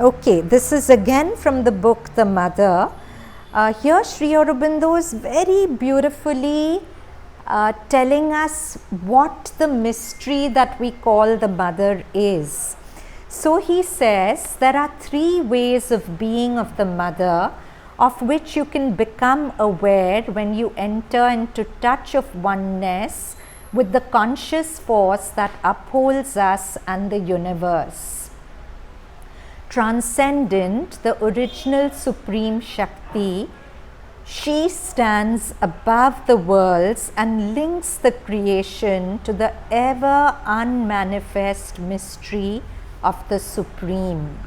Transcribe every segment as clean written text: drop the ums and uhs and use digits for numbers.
Okay, this is again from the book The Mother. Here Sri Aurobindo is very beautifully telling us what the mystery that we call the Mother is. So he says there are three ways of being of the Mother, of which you can become aware when you enter into touch of oneness with the conscious force that upholds us and the universe. Transcendant, the original supreme Shakti, she stands above the worlds and links the creation to the ever unmanifest mystery of the Supreme.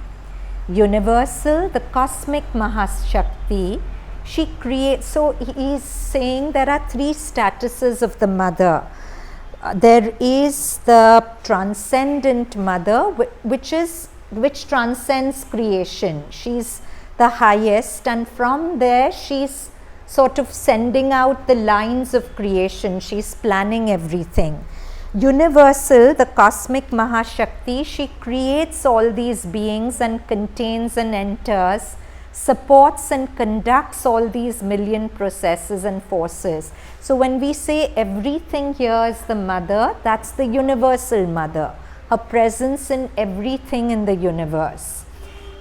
Universal, the cosmic Mahashakti, she creates. So he is saying there are three statuses of the Mother. There is the transcendent Mother, which transcends creation. She's the highest, and from there she's sort of sending out the lines of creation. She's planning everything. Universal, the cosmic Mahashakti, she creates all these beings and contains and enters, supports and conducts all these million processes and forces. So when we say everything here is the Mother, that's the universal Mother, her presence in everything in the universe.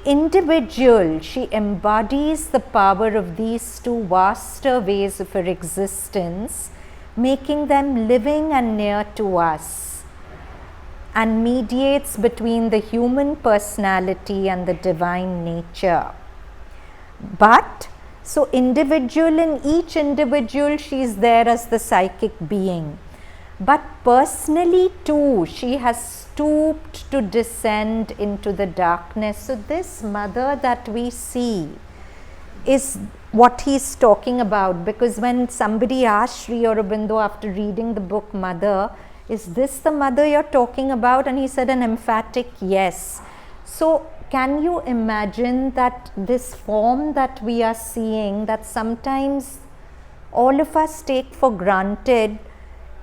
Individual, she embodies the power of these two vaster ways of her existence, making them living and near to us, and mediates between the human personality and the divine nature. But, so individual, in each individual she is there as the psychic being. But personally too, she has stooped to descend into the darkness. So this Mother that we see is what he's talking about, because when somebody asked Sri Aurobindo after reading the book Mother, is this the Mother you're talking about? And he said an emphatic yes. So can you imagine that this form that we are seeing, that sometimes all of us take for granted,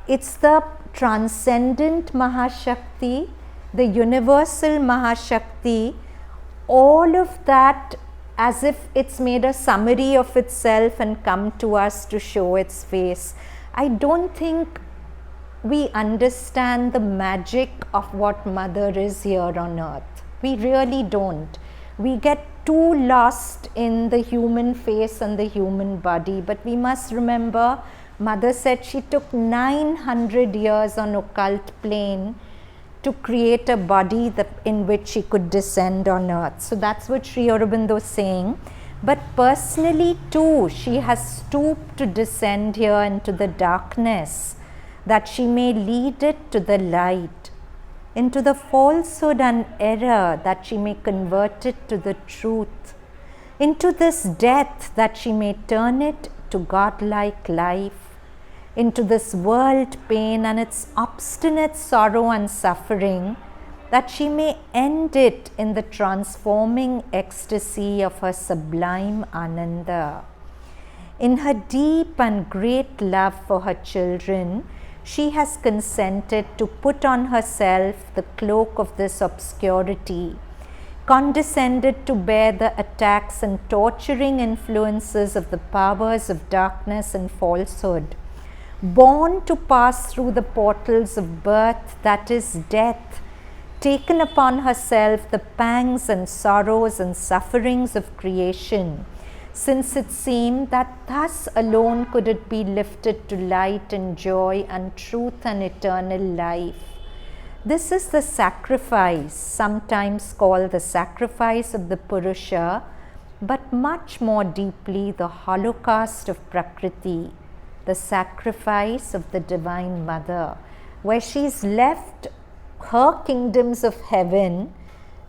it's the transcendent Mahashakti, the universal Mahashakti, all of that as if it's made a summary of itself and come to us to show its face. I don't think we understand the magic of what Mother is here on earth. We really don't. We get too lost in the human face and the human body, but we must remember Mother said she took 900 years on occult plane to create a body in which she could descend on earth. So that's what Sri Aurobindo is saying. But personally too, she has stooped to descend here into the darkness, that she may lead it to the light, into the falsehood and error, that she may convert it to the truth, into this death, that she may turn it to godlike life, into this world pain and its obstinate sorrow and suffering, that she may end it in the transforming ecstasy of her sublime Ananda. In her deep and great love for her children, she has consented to put on herself the cloak of this obscurity, condescended to bear the attacks and torturing influences of the powers of darkness and falsehood, born to pass through the portals of birth, that is death, taken upon herself the pangs and sorrows and sufferings of creation, since it seemed that thus alone could it be lifted to light and joy and truth and eternal life. This is the sacrifice, sometimes called the sacrifice of the Purusha, but much more deeply the holocaust of Prakriti, the sacrifice of the Divine Mother, where she's left her kingdoms of heaven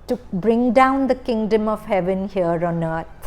to bring down the kingdom of heaven here on earth.